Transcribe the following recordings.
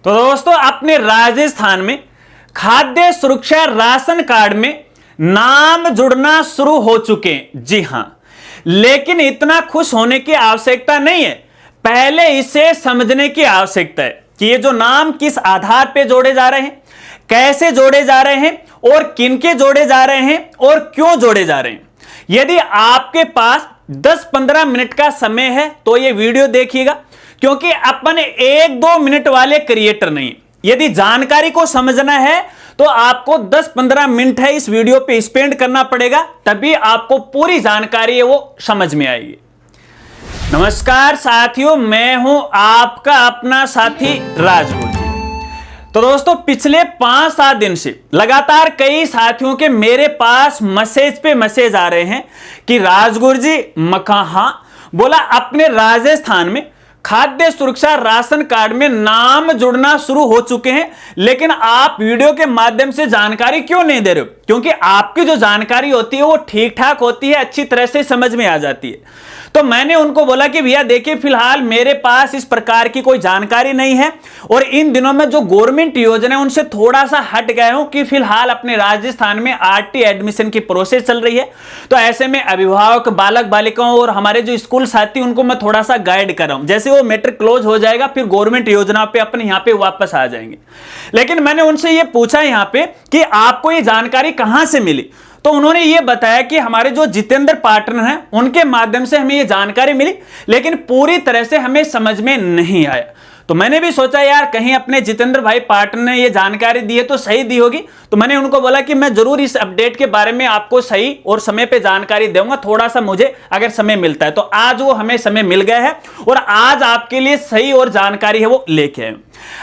तो दोस्तों अपने राजस्थान में खाद्य सुरक्षा राशन कार्ड में नाम जुड़ना शुरू हो चुके हैं। जी हां, लेकिन इतना खुश होने की आवश्यकता नहीं है, पहले इसे समझने की आवश्यकता है कि ये जो नाम किस आधार पे जोड़े जा रहे हैं, कैसे जोड़े जा रहे हैं और किनके जोड़े जा रहे हैं और क्यों जोड़े जा रहे हैं। यदि आपके पास 10-15 मिनट का समय है तो ये वीडियो देखिएगा, क्योंकि अपन 1-2 मिनट वाले क्रिएटर नहीं। यदि जानकारी को समझना है तो आपको 10-15 मिनट है इस वीडियो पे स्पेंड करना पड़ेगा, तभी आपको पूरी जानकारी है वो समझ में आएगी। नमस्कार साथियों, मैं हूं आपका अपना साथी राजगुरु जी। तो दोस्तों पिछले 5-7 दिन से लगातार कई साथियों के मेरे पास मैसेज पे मैसेज आ रहे हैं कि राजगुरु जी मकाहा बोला अपने राजस्थान में खाद्य सुरक्षा राशन कार्ड में नाम जुड़ना शुरू हो चुके हैं, लेकिन आप वीडियो के माध्यम से जानकारी क्यों नहीं दे रहे हो? क्योंकि आपकी जो जानकारी होती है वो ठीक ठाक होती है, अच्छी तरह से समझ में आ जाती है। तो मैंने उनको बोला कि भैया देखिए, फिलहाल मेरे पास इस प्रकार की कोई जानकारी नहीं है और इन दिनों में जो गवर्नमेंट योजना है उनसे थोड़ा सा हट गया हूं कि फिलहाल अपने राजस्थान में आरटी एडमिशन की प्रोसेस चल रही है। तो ऐसे में अभिभावक, बालक बालिकाओं और हमारे जो स्कूल साथी उनको मैं थोड़ा सा गाइड कर रहा हूं। जैसे वो मैट्रिक क्लोज हो जाएगा फिर गवर्नमेंट योजना पे अपन यहाँ पे वापस आ जाएंगे। लेकिन मैंने उनसे ये पूछा यहाँ पे कि आपको ये जानकारी कहां से मिली, तो उन्होंने ये बताया कि हमारे जो जितेंद्र पार्टनर हैं उनके माध्यम से हमें ये जानकारी मिली, लेकिन पूरी तरह से हमें समझ में नहीं आया। तो मैंने भी सोचा यार कहीं अपने जितेंद्र भाई पार्टनर ने ये जानकारी दी है तो सही दी होगी। तो मैंने उनको बोला कि मैं जरूर इस अपडेट के बारे में आपको सही और समय पे जानकारी दूंगा, थोड़ा सा मुझे अगर समय मिलता है। तो आज वो हमें समय मिल गया है और आज आपके लिए सही और जानकारी है वो लेके आए।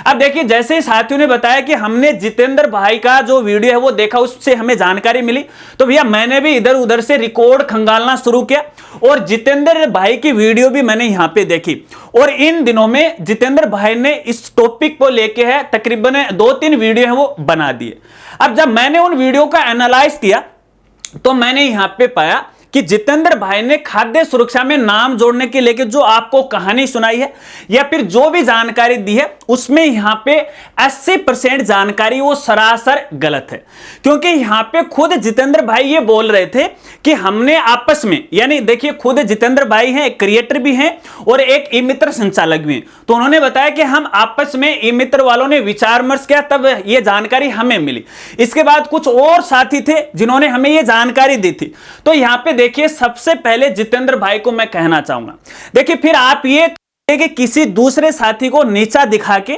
अब देखिए, जैसे ही साथियों ने बताया कि हमने जितेंद्र भाई का जो वीडियो है वो देखा, उससे हमें जानकारी मिली, तो भैया मैंने भी इधर उधर से रिकॉर्ड खंगालना शुरू किया और जितेंद्र भाई की वीडियो भी मैंने यहां पे देखी। और इन दिनों में जितेंद्र भाई ने इस टॉपिक को लेके है तकरीबन 2-3 वीडियो है वो बना दिए। अब जब मैंने उन वीडियो का एनालाइज किया तो मैंने यहां पे पाया कि जितेंद्र भाई ने खाद्य सुरक्षा में नाम जोड़ने के लेके जो आपको कहानी सुनाई है या फिर जो भी जानकारी दी है उसमें यहां पे 80% जानकारी वो सरासर गलत है। क्योंकि यहां पे खुद जितेंद्र भाई ये बोल रहे थे कि हमने आपस में, यानी देखिए खुद जितेंद्र भाई हैं, एक क्रिएटर भी हैं और एक ई मित्र संचालक भी हैं। तो उन्होंने बताया कि हम आपस में ई मित्र वालों ने विचार विमर्श किया, तब ये जानकारी हमें मिली। इसके बाद कुछ और साथी थे जिन्होंने हमें ये जानकारी दी थी। तो यहां पे देखिए, सबसे पहले जितेंद्र भाई को मैं कहना चाहूंगा, देखिए फिर आप ये कि किसी दूसरे साथी को नीचा दिखा के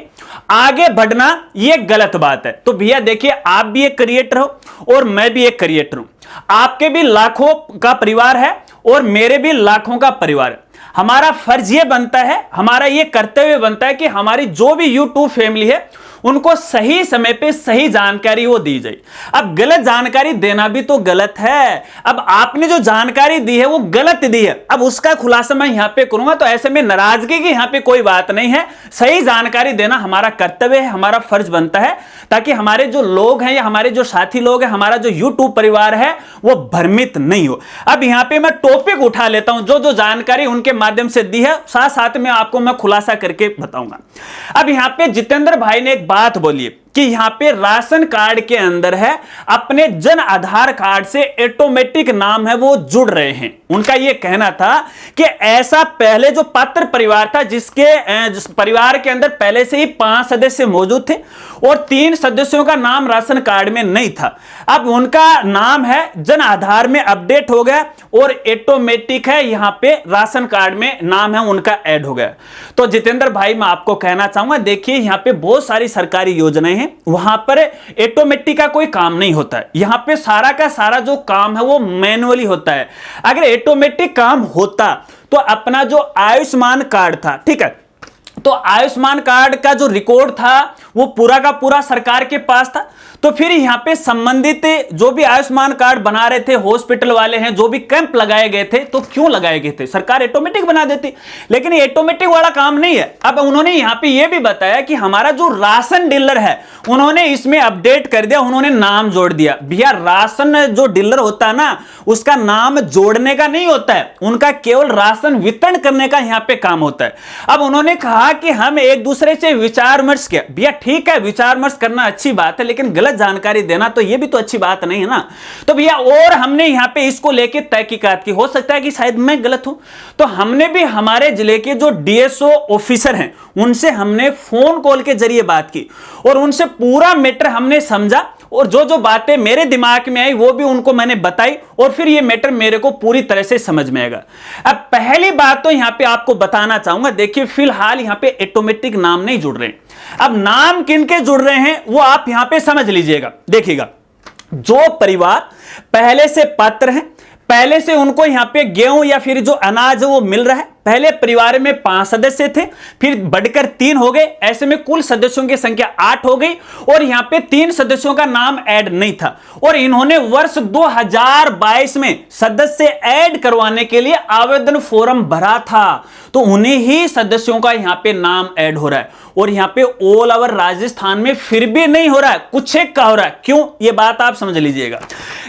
आगे बढ़ना ये गलत बात है। तो भैया देखिए, आप भी एक क्रिएटर हो और मैं भी एक क्रिएटर हूं, आपके भी लाखों का परिवार है और मेरे भी लाखों का परिवार है। हमारा फर्ज ये बनता है, हमारा ये कर्तव्य बनता है कि हमारी जो भी यूट्यूब फैमिली है उनको सही समय पे सही जानकारी वो दी जाए। अब गलत जानकारी देना भी तो गलत है। अब आपने जो जानकारी दी है वो गलत दी है, अब उसका खुलासा मैं यहां पे करूंगा। तो ऐसे में नाराजगी की यहां पे कोई बात नहीं है, सही जानकारी देना हमारा कर्तव्य है, हमारा फर्ज बनता है, ताकि हमारे जो लोग हैं या हमारे जो साथी लोग हैं, हमारा जो यूट्यूब परिवार है वो भ्रमित नहीं हो। अब यहां पे मैं टॉपिक उठा लेता हूं, जो जो जानकारी उनके माध्यम से दी है साथ साथ में आपको मैं खुलासा करके बताऊंगा। अब यहां पे जितेंद्र भाई ने एक बात बोली कि यहां पे राशन कार्ड के अंदर है अपने जन आधार कार्ड से ऑटोमेटिक नाम है वो जुड़ रहे हैं। उनका यह कहना था कि ऐसा पहले जो पात्र परिवार था जिसके परिवार के अंदर पहले से ही 5 सदस्य मौजूद थे और 3 सदस्यों का नाम राशन कार्ड में नहीं था, अब उनका नाम है जन आधार में अपडेट हो गया और ऑटोमेटिक है यहां पे राशन कार्ड में नाम है उनका ऐड हो गया। तो जितेंद्र भाई मैं आपको कहना चाहूंगा, देखिए यहां पे बहुत सारी सरकारी योजनाएं हैं, वहां पर ऑटोमेटिक का कोई काम नहीं होता है। यहां पे सारा का सारा जो काम है वो मैनुअली होता है। अगर ऑटोमेटिक काम होता तो अपना जो आयुष्मान कार्ड था, ठीक है, तो आयुष्मान कार्ड का जो रिकॉर्ड था वो पूरा का पूरा सरकार के पास था। तो फिर यहां पे संबंधित जो भी आयुष्मान कार्ड बना रहे थे, हॉस्पिटल वाले हैं, जो भी कैंप लगाए गए थे, तो क्यों लगाए गए थे? सरकार ऑटोमेटिक बना देती, लेकिन ये ऑटोमेटिक वाला काम नहीं है। अब उन्होंने यहां पे ये भी बताया कि हमारा जो राशन डीलर है उन्होंने इसमें अपडेट कर दिया, उन्होंने नाम जोड़ दिया। भैया राशन जो डीलर होता है ना, उसका नाम जोड़ने का नहीं होता है, उनका केवल राशन वितरण करने का यहां पे काम होता है। अब उन्होंने कहा कि हम एक दूसरे से विचार विमर्श किया। भैया ठीक है, विचार विमर्श करना अच्छी बात है, लेकिन गलत जानकारी देना तो ये भी तो अच्छी बात नहीं है ना। तो भैया और हमने यहां पे इसको लेके तहकीकात की, हो सकता है कि शायद मैं गलत हूं, तो हमने भी हमारे जिले के जो डीएसओ ऑफिसर हैं उनसे हमने फोन कॉल के जरिए बात की और उनसे पूरा मैटर हमने समझा और जो जो बातें मेरे दिमाग में आई वो भी उनको मैंने बताई और फिर ये मैटर मेरे को पूरी तरह से समझ में आएगा। अब पहली बात तो यहां पे आपको बताना चाहूंगा, देखिए फिलहाल यहां पे ऑटोमेटिक नाम नहीं जुड़ रहे। अब नाम किनके जुड़ रहे हैं वो आप यहां पे समझ लीजिएगा। देखिएगा, जो परिवार पहले से पात्र हैं, पहले से उनको यहां पे गेहूं या फिर जो अनाज है वो मिल रहा है, पहले परिवार में 5 सदस्य थे, फिर बढ़कर 3 हो गए, ऐसे में कुल सदस्यों की संख्या 8 हो गई और यहां पे 3 सदस्यों का नाम ऐड नहीं था और इन्होंने वर्ष 2022 में सदस्य ऐड करवाने के लिए आवेदन फॉर्म भरा था, तो उन्हीं ही सदस्यों का यहां पे नाम ऐड हो रहा है और यहां पे ऑल ओवर राजस्थान में फिर भी नहीं हो रहा है, कुछ एक का हो रहा है। क्यों, ये बात आप समझ लीजिएगा।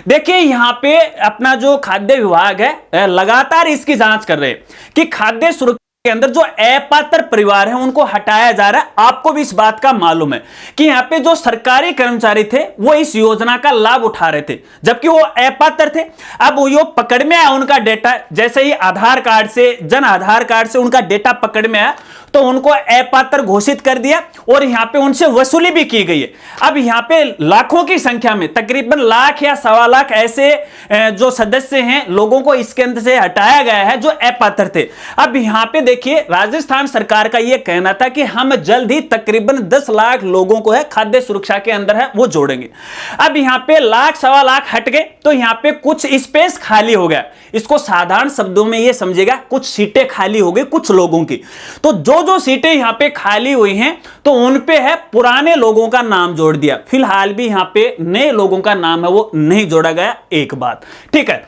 देखिए यहां पे अपना जो खाद्य विभाग है लगातार इसकी जांच कर रहे हैं कि खाद्य सुरक्षा के अंदर जो अपात्र परिवार हैं उनको हटाया जा रहा है। आपको भी इस बात का मालूम है कि यहां पे जो सरकारी कर्मचारी थे वो इस योजना का लाभ उठा रहे थे जबकि वो अपात्र थे। अब वो पकड़ में आया उनका डेटा, जैसे ही आधार कार्ड से, जन आधार कार्ड से उनका डेटा पकड़ में आया तो उनको अपात्र घोषित कर दिया और यहां पे उनसे वसूली भी की गई है। अब यहां पे लाखों की संख्या में, तकरीबन लाख या 1.25 लाख ऐसे जो सदस्य हैं लोगों को इसके अंदर से हटाया गया है जो अपात्र थे। अब यहां पे देखिए राजस्थान सरकार का यह कहना था कि हम जल्द ही तकरीबन 10 लाख लोगों को है खाद्य सुरक्षा के अंदर है वो जोड़ेंगे। अब यहां पे लाख 1.25 लाख हट गए तो यहां पे कुछ स्पेस खाली हो गया। इसको साधारण शब्दों में यह समझेगा, कुछ सीटें खाली हो गई कुछ लोगों की। तो जो सीटें यहां पे खाली हुई हैं तो उन पे है पुराने लोगों का नाम जोड़ दिया। फिलहाल भी यहां पे नए लोगों का नाम है वो नहीं जोड़ा गया। एक बात ठीक है।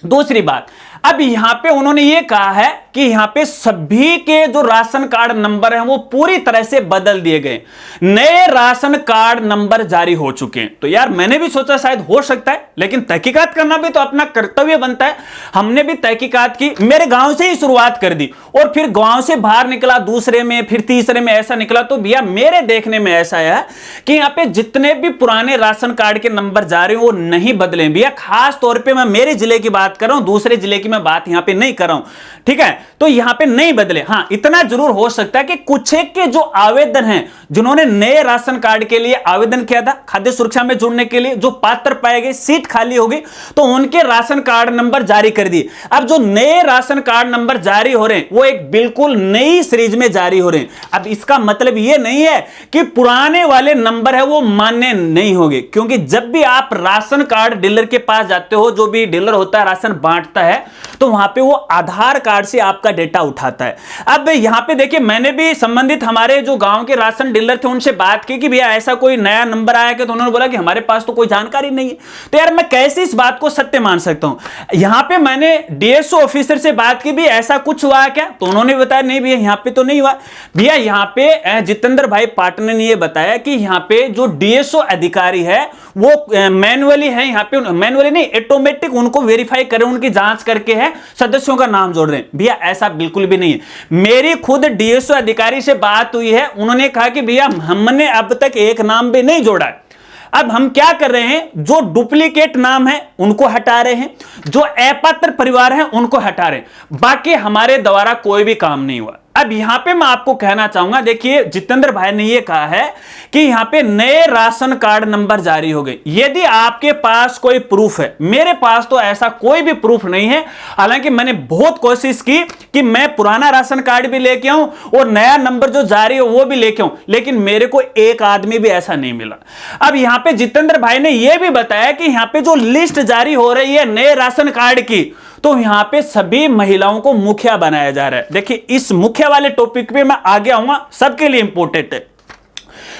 दूसरी बात, अब यहां पे उन्होंने ये कहा है कि यहां पे सभी के जो राशन कार्ड नंबर हैं वो पूरी तरह से बदल दिए गए, नए राशन कार्ड नंबर जारी हो चुके हैं। तो यार मैंने भी सोचा शायद हो सकता है, लेकिन तहकीकात करना भी तो अपना कर्तव्य बनता है। हमने भी तहकीकात की, मेरे गांव से ही शुरुआत कर दी और फिर गांव से बाहर निकला, दूसरे में फिर तीसरे में ऐसा निकला। तो भैया मेरे देखने में ऐसा है कि यहां पे जितने भी पुराने राशन कार्ड के नंबर जारी वो नहीं बदले भैया। खास तौर पर मैं मेरे जिले की बात कर रहा हूं, दूसरे जिले की मैं बात यहां पे नहीं कर रहा हूं, ठीक है। तो यहां पे नहीं बदले। हां इतना जरूर हो सकता है कि कुछ एक के जो आवेदन हैं, जिन्होंने नए राशन कार्ड के लिए आवेदन किया था खाद्य सुरक्षा में जुड़ने के लिए, जो पात्र पाए गए, सीट खाली हो गई तो उनके राशन कार्ड नंबर जारी कर दिए। अब जो नए राशन कार्ड नंबर जारी हो रहे हैं वो एक बिल्कुल नई सीरीज में जारी हो रहे हैं। अब इसका मतलब ये नहीं है कि पुराने वाले नंबर है वो मान्य नहीं होंगे, क्योंकि जब भी आप राशन कार्ड डीलर के पास जाते हो, जो भी डीलर होता है राशन बांटता है, तो वहां पे वो आधार कार्ड से आपका डेटा उठाता है। अब यहां पे देखिए मैंने भी संबंधित हमारे जो गांव के राशन डीलर थे उनसे बात की कि भैया ऐसा कोई नया नंबर आया कि, तो उन्होंने बोला कि हमारे पास तो कोई जानकारी नहीं है। तो यार मैं कैसे इस बात को सत्य मान सकता हूं। यहां पे मैंने डीएसओ ऑफिसर से बात की भी, ऐसा कुछ हुआ क्या, तो उन्होंने बताया नहीं भैया यहां पे तो नहीं हुआ। भैया यहां पे जितेंद्र भाई पाटन ने यह बताया कि यहां पे जो डीएसओ अधिकारी है वो मैनुअली है, यहां पे मैनुअली नहीं ऑटोमेटिक उनको वेरीफाई करें, उनकी जांच करके है सदस्यों का नाम जोड़ रहे हैं। भैया ऐसा बिल्कुल भी नहीं है। मेरी खुद डीएसओ अधिकारी से बात हुई है, उन्होंने कहा कि भैया हमने अब तक एक नाम भी नहीं जोड़ा है। अब हम क्या कर रहे हैं, जो डुप्लीकेट नाम है उनको हटा रहे हैं, जो अपात्र परिवार है उनको हटा रहे हैं, बाकी हमारे द्वारा कोई भी काम नहीं हुआ। अब यहां पे मैं आपको कहना चाहूंगा, देखिए जितेंद्र भाई ने यह कहा है कि यहां पे नए राशन कार्ड नंबर जारी हो गए। यदि आपके पास कोई प्रूफ है, मेरे पास तो ऐसा कोई भी प्रूफ नहीं है। हालांकि मैंने बहुत कोशिश की कि मैं पुराना राशन कार्ड भी लेके आऊं और नया नंबर जो जारी हो वो भी लेके आऊं, लेकिन मेरे को एक आदमी भी ऐसा नहीं मिला। अब यहां पे जितेंद्र भाई ने यह भी बताया कि यहां पे जो लिस्ट जारी हो रही है नए राशन कार्ड की, तो यहां पे सभी महिलाओं को मुखिया बनाया जा रहा है। देखिए इस मुखिया वाले टॉपिक पे मैं आगे आऊंगा, सबके लिए इंपॉर्टेंट है।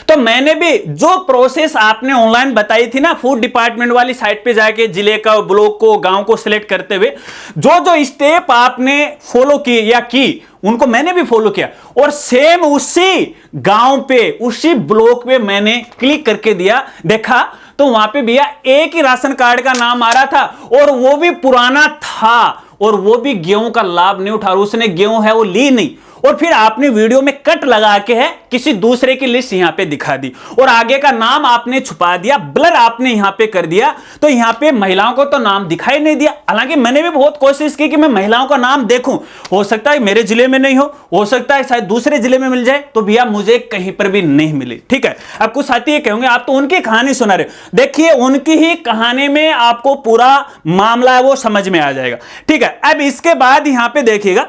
तो मैंने भी जो प्रोसेस आपने ऑनलाइन बताई थी ना, फूड डिपार्टमेंट वाली साइट पे जाके जिले का, ब्लॉक को, गांव को सिलेक्ट करते हुए जो जो स्टेप आपने फॉलो किए या की, उनको मैंने भी फॉलो किया और सेम उसी गांव पे, उसी ब्लॉक पे मैंने क्लिक करके दिया, देखा तो वहां पे भैया एक ही राशन कार्ड का नाम आ रहा था और वो भी पुराना था और वो भी गेहूं का लाभ नहीं उठा, उसने गेहूं है वो ली नहीं और फिर आपने वीडियो में कट लगा के है किसी दूसरे की लिस्ट यहां पे दिखा दी और आगे का नाम आपने छुपा दिया, ब्लर आपने यहां पे कर दिया, तो यहां पे महिलाओं को तो नाम दिखाई नहीं दिया। हालांकि मैंने भी बहुत कोशिश की कि मैं महिलाओं का नाम देखूं, हो सकता है मेरे जिले में नहीं हो सकता है शायद दूसरे जिले में मिल जाए, तो भैया मुझे कहीं पर भी नहीं मिली। ठीक है, अब कुछ साथी ये कहेंगे आप तो उनकी कहानी सुना रहे हो, देखिए उनकी ही कहानी में आपको पूरा मामला है वो समझ में आ जाएगा। ठीक है, अब इसके बाद यहां पे देखिएगा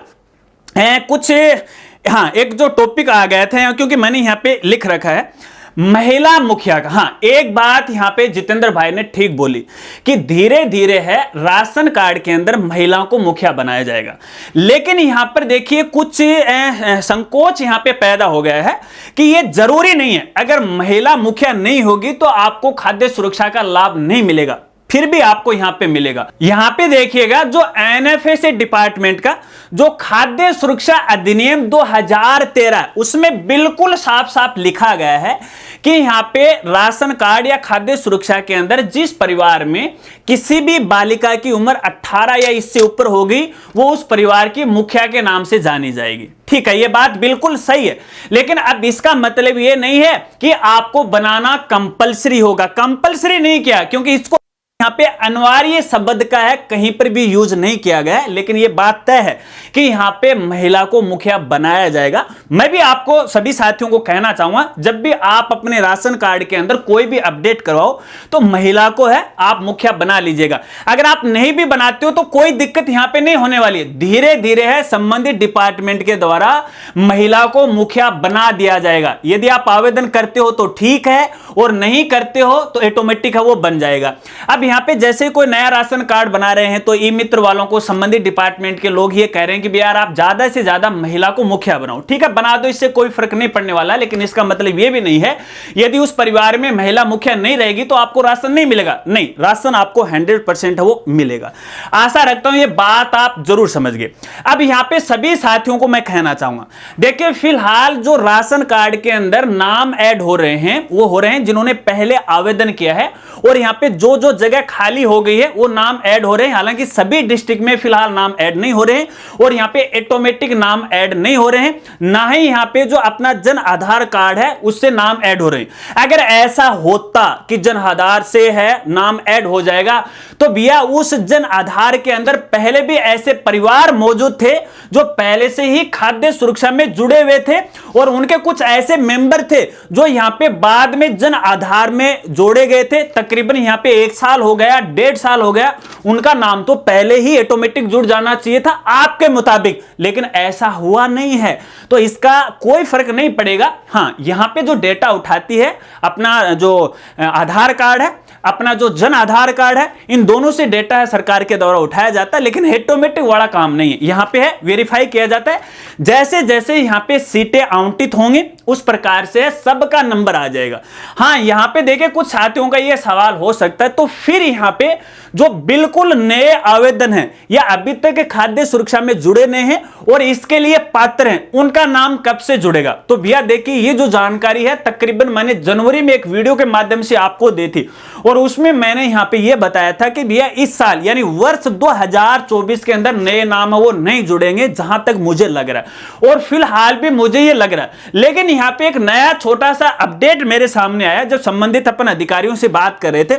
कुछ, हाँ एक जो टॉपिक आ गए थे क्योंकि मैंने यहां पे लिख रखा है महिला मुखिया का। हाँ एक बात यहां पे जितेंद्र भाई ने ठीक बोली कि धीरे धीरे है राशन कार्ड के अंदर महिलाओं को मुखिया बनाया जाएगा, लेकिन यहां पर देखिए कुछ संकोच यहां पे पैदा हो गया है कि ये जरूरी नहीं है, अगर महिला मुखिया नहीं होगी तो आपको खाद्य सुरक्षा का लाभ नहीं मिलेगा, फिर भी आपको यहां पे मिलेगा। यहां पे देखिएगा जो एनएफएसए डिपार्टमेंट का जो खाद्य सुरक्षा अधिनियम 2013 उसमें बिल्कुल साफ साफ लिखा गया है कि यहां पे राशन कार्ड या खाद्य सुरक्षा के अंदर जिस परिवार में किसी भी बालिका की उम्र 18 या इससे ऊपर होगी वो उस परिवार की मुखिया के नाम से जानी जाएगी। ठीक है, ये बात बिल्कुल सही है, लेकिन अब इसका मतलब ये नहीं है कि आपको बनाना कंपलसरी होगा। कंपलसरी नहीं किया क्योंकि इसको यहां पे अनिवार्य शब्द का है, कहीं पर भी यूज नहीं किया गया है, लेकिन यह बात तय है कि यहां पे महिला को मुखिया बनाया जाएगा। मैं भी आपको सभी साथियों को कहना चाहूंगा जब भी आप अपने राशन कार्ड के अंदर कोई भी अपडेट करवाओ तो महिला को है आप मुखिया बना लीजिएगा। अगर आप नहीं भी बनाते हो तो कोई दिक्कत यहां पे नहीं होने वाली है, धीरे धीरे है संबंधित डिपार्टमेंट के द्वारा महिला को मुखिया बना दिया जाएगा। यदि आप आवेदन करते हो तो ठीक है और नहीं करते हो तो ऑटोमेटिक है वो बन जाएगा। अब यहां पे जैसे कोई नया राशन कार्ड बना रहे हैं तो ई मित्र वालों को संबंधित डिपार्टमेंट के लोग ये कह रहे हैं कि यार आप ज्यादा से ज्यादा महिला को मुखिया बनाओ। ठीक है, बना दो, इससे कोई फर्क नहीं पड़ने वाला, लेकिन इसका मतलब ये भी नहीं है यदि उस परिवार में महिला मुखिया नहीं रहेगी तो आपको राशन नहीं मिलेगा। नहीं, राशन आपको 100% वो मिलेगा। आशा रखता हूं ये बात आप जरूर समझ गए। अब यहां पे सभी साथियों को मैं कहना चाहूंगा, देखिए फिलहाल जो राशन कार्ड के अंदर नाम ऐड हो रहे हैं वो हो रहे हैं जिन्होंने पहले आवेदन किया है, और यहां पे जो जो जगह खाली हो गई है वो नाम ऐड हो रहे हैं। हालांकि सभी डिस्ट्रिक्ट में फिलहाल नाम ऐड नहीं हो रहे हैं और यहां पे ऑटोमेटिक नाम ऐड नहीं हो रहे हैं, ना ही यहां पे जो अपना जन आधार कार्ड है उससे नाम ऐड हो रहे हैं। अगर ऐसा होता कि जन आधार से है नाम ऐड हो जाएगा तो भैया उस जन आधार के अंदर पहले भी ऐसे परिवार मौजूद थे जो पहले से ही खाद्य सुरक्षा में जुड़े हुए थे और उनके कुछ ऐसे मेंबर थे जो यहां पे बाद में जन आधार में जोड़े गए थे। तकरीबन यहां पे 1 साल हो गया, 1.5 साल हो गया, उनका नाम तो पहले ही ऑटोमेटिक जुड़ जाना चाहिए था आपके मुताबिक, लेकिन ऐसा हुआ नहीं है, तो इसका कोई फर्क नहीं पड़ेगा। हां, यहां पे जो डेटा उठाती है अपना जो आधार कार्ड है, अपना जो जन आधार कार्ड है, इन दोनों से डेटा है सरकार के द्वारा उठाया जाता है, लेकिन ऑटोमेटिक वाला काम नहीं है। यहां पे है वेरीफाई किया जाता है, जैसे जैसे यहां पे सीटें आवंटित होंगी उस प्रकार से सबका नंबर आ जाएगा। हां, यहां पे देखिए कुछ साथियों का यह सवाल हो सकता है, तो फिर यहां पे जो बिल्कुल नए आवेदन हैं या अभी तक खाद्य सुरक्षा में जुड़े नहीं हैं और इसके लिए पात्र हैं, उनका नाम कब से जुड़ेगा? तो भैया देखिए ये जो जानकारी है तकरीबन मैंने जनवरी में एक वीडियो के माध्यम से आपको दी थी और उसमें मैंने यहां पे ये बताया था कि भैया इस साल यानी वर्ष 2024 के अंदर नए नाम वो नहीं जुड़ेंगे, जहां तक मुझे लग रहा है, और फिलहाल भी मुझे ये लग रहा है। लेकिन यहां पे एक नया छोटा सा अपडेट मेरे सामने आया जब संबंधित अपन अधिकारियों से बात कर रहे थे,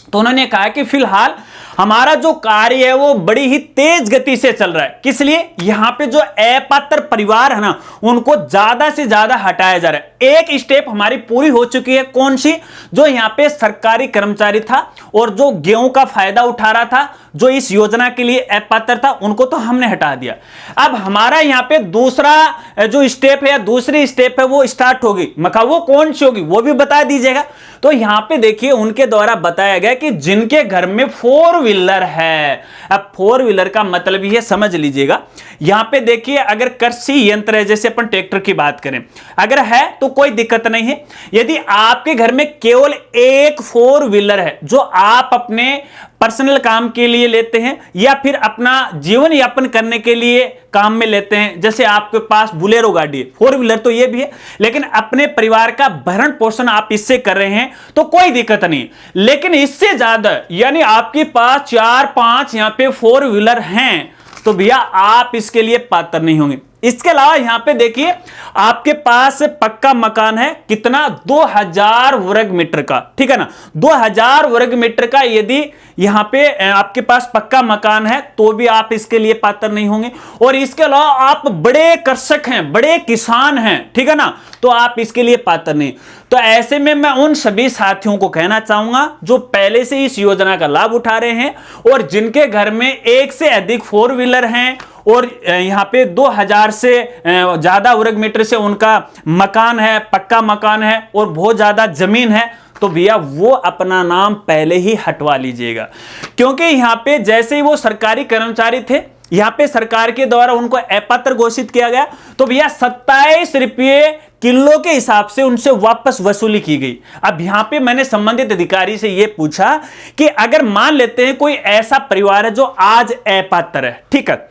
तो उन्होंने कहा कि फिलहाल हमारा जो कार्य है वो बड़ी ही तेज गति से चल रहा है। किस लिए? यहां पे जो अपात्र परिवार है ना उनको ज्यादा से ज्यादा हटाया जा रहा है। एक स्टेप हमारी पूरी हो चुकी है, कौन सी? जो यहां पे सरकारी कर्मचारी था और जो गेहूं का फायदा उठा रहा था, जो इस योजना के लिए अपात्र था, उनको तो हमने हटा दिया। अब हमारा यहां पे दूसरा जो स्टेप है, दूसरी स्टेप है वो स्टार्ट होगी। मका वो कौन सी होगी वो भी बता दीजिएगा। तो यहां पे देखिए उनके द्वारा बताया गया कि जिनके घर में 4 व्हीलर है, अब 4 व्हीलर का मतलब ये समझ लीजिएगा, यहां पे देखिए अगर कृषि यंत्र है, जैसे अपन ट्रैक्टर की बात करें, अगर है तो कोई दिक्कत नहीं है। यदि आपके घर में केवल एक 4 व्हीलर है जो आप अपने पर्सनल काम के लिए लेते हैं या फिर अपना जीवन यापन करने के लिए काम में लेते हैं, जैसे आपके पास बुलेरो गाड़ी है, 4 व्हीलर तो ये भी है, लेकिन अपने परिवार का भरण पोषण आप इससे कर रहे हैं तो कोई दिक्कत नहीं। लेकिन इससे ज्यादा यानी आपके पास 4-5 यहां पे 4 व्हीलर हैं तो भैया आप इसके लिए पात्र नहीं होंगे। इसके अलावा यहां पे देखिए आपके पास पक्का मकान है कितना, 2000 वर्ग मीटर का, ठीक है ना। 2000 वर्ग मीटर का यदि यहां पे आपके पास पक्का मकान है तो भी आप इसके लिए पात्र नहीं होंगे। और इसके अलावा आप बड़े कृषक हैं, बड़े किसान हैं, ठीक है ना, तो आप इसके लिए पात्र नहीं। तो ऐसे में मैं उन सभी साथियों को कहना चाहूंगा जो पहले से इस योजना का लाभ उठा रहे हैं और जिनके घर में एक से अधिक 4 व्हीलर हैं और यहां पे 2000 से ज्यादा वर्ग मीटर से उनका मकान है, पक्का मकान है और बहुत ज्यादा जमीन है, तो भैया वो अपना नाम पहले ही हटवा लीजिएगा। क्योंकि यहां पे जैसे ही वो सरकारी कर्मचारी थे, यहां पे सरकार के द्वारा उनको अपात्र घोषित किया गया, तो भैया 27 रुपये किलो के हिसाब से उनसे वापस वसूली की गई। अब यहां पे मैंने संबंधित अधिकारी से यह पूछा कि अगर मान लेते हैं कोई ऐसा परिवार है जो आज अपात्र है, ठीक है,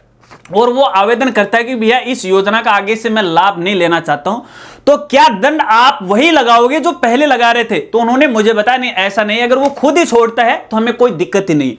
और वो आवेदन करता है कि भैया इस योजना का आगे से मैं लाभ नहीं लेना चाहता हूं, तो क्या दंड आप वही लगाओगे जो पहले लगा रहे थे? तो उन्होंने मुझे बताया नहीं, ऐसा नहीं, अगर वो खुद ही छोड़ता है तो हमें कोई दिक्कत ही नहीं।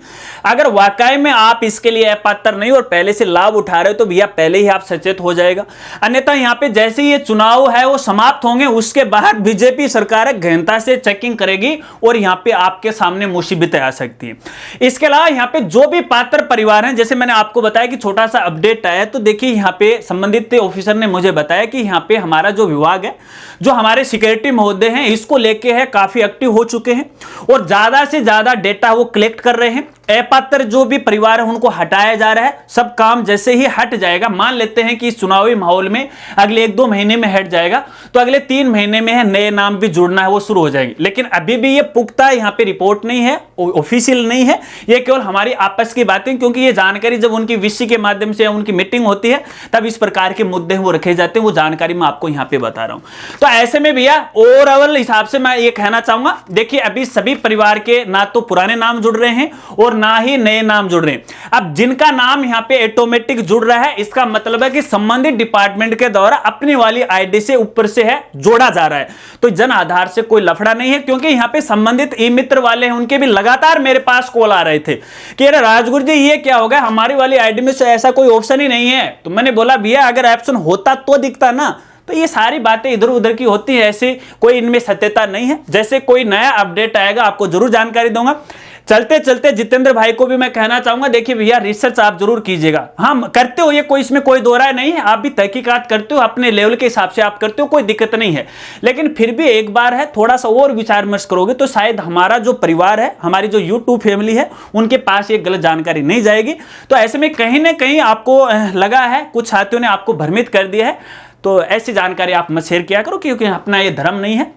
अगर वाकई में आप इसके लिए अपात्र नहीं और पहले से लाभ उठा रहे हो तो भैया पहले ही आप सचेत हो जाएगा। अन्यथा यहां पे जैसे ये चुनाव है वो समाप्त होंगे, उसके बाद बीजेपी सरकार गहनता से चेकिंग करेगी और यहां पे आपके सामने मुसीबतें आ सकती है। इसके अलावा यहां पे जो भी पात्र परिवार हैं, जैसे मैंने आपको बताया कि छोटा सा अपडेट आया, तो देखिए यहां पे संबंधित ऑफिसर ने मुझे बताया कि यहां पे हमारा जो विभाग है, जो हमारे सिक्योरिटी महोदय हैं, इसको लेके है काफी एक्टिव हो चुके हैं और ज्यादा से ज्यादा डेटा वो कलेक्ट कर रहे हैं। अपात्र जो भी परिवार है उनको हटाया जा रहा है। सब काम जैसे ही हट जाएगा, मान लेते हैं कि इस चुनावी माहौल में अगले 1-2 महीने में हट जाएगा, तो अगले 3 महीने में है नए नाम भी जुड़ना है वो शुरू हो जाएंगे। लेकिन अभी भी ये पुख्ता यहाँ पे रिपोर्ट नहीं है, ऑफिशियल नहीं है, ये केवल हमारी आपस की बातें, क्योंकि ये जानकारी जब उनकी वीसी के माध्यम से उनकी मीटिंग होती है तब इस प्रकार के मुद्दे वो रखे जाते हैं। वो जानकारी मैं आपको यहाँ पे बता रहा हूं। तो ऐसे में भैया ओवरऑल हिसाब से मैं ये कहना चाहूंगा, देखिए अभी सभी परिवार के ना तो पुराने नाम जुड़ रहे हैं और ना ही नए नाम जुड़ रहे हैं। अब जिनका नाम यहाँ पे ऑटोमेटिक जुड़ रहा है, इसका मतलब है कि संबंधित डिपार्टमेंट के द्वारा अपनी वाली आईडी से ऊपर से है जोड़ा जा रहा है। तो जन आधार से कोई लफड़ा नहीं है, क्योंकि यहाँ पे संबंधित ई मित्र वाले हैं, उनके भी लगातार मेरे पास कॉल आ रहे थे कि अरे राजगुरु जी ये क्या हो गया, हमारी वाली आईडी में ऐसा कोई ऑप्शन ही नहीं है। तो मैंने बोला भैया अगर ऑप्शन होता तो दिखता ना। तो ये सारी बातें इधर उधर की होती है, ऐसे कोई इनमें सत्यता नहीं है। जैसे कोई नया अपडेट आएगा आपको जरूर जानकारी दूंगा। चलते चलते जितेंद्र भाई को भी मैं कहना चाहूंगा, देखिए भैया रिसर्च आप जरूर कीजिएगा। हाँ करते हो, ये कोई इसमें कोई दो राय नहीं है, आप भी तहकीकात करते हो अपने लेवल के हिसाब से आप करते हो, कोई दिक्कत नहीं है। लेकिन फिर भी एक बार है थोड़ा सा और विचार विमर्श करोगे तो शायद हमारा जो परिवार है, हमारी जो यूट्यूब फैमिली है, उनके पास ये गलत जानकारी नहीं जाएगी। तो ऐसे में कहीं ना कहीं आपको लगा है, कुछ साथियों ने आपको भ्रमित कर दिया है, तो ऐसी जानकारी आप मत शेयर किया करो, क्योंकि अपना ये धर्म नहीं है,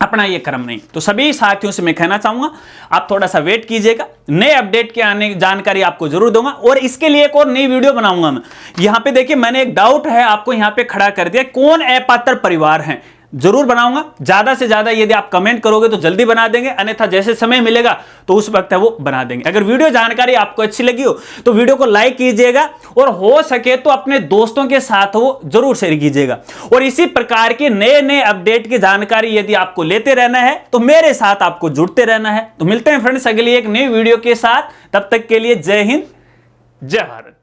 अपना ये कर्म नहीं। तो सभी साथियों से मैं कहना चाहूंगा आप थोड़ा सा वेट कीजिएगा, नए अपडेट के आने की जानकारी आपको जरूर दूंगा। और इसके लिए एक और नई वीडियो बनाऊंगा मैं। यहां पे देखिए मैंने एक डाउट है आपको यहां पे खड़ा कर दिया, कौन अपात्र परिवार हैं, जरूर बनाऊंगा। ज्यादा से ज्यादा यदि आप कमेंट करोगे तो जल्दी बना देंगे, अन्यथा जैसे समय मिलेगा तो उस वक्त है वो बना देंगे। अगर वीडियो जानकारी आपको अच्छी लगी हो तो वीडियो को लाइक कीजिएगा और हो सके तो अपने दोस्तों के साथ वो जरूर शेयर कीजिएगा। और इसी प्रकार के नए नए अपडेट की जानकारी यदि आपको लेते रहना है तो मेरे साथ आपको जुड़ते रहना है। तो मिलते हैं फ्रेंड्स अगली एक नई वीडियो के साथ, तब तक के लिए जय हिंद, जय भारत।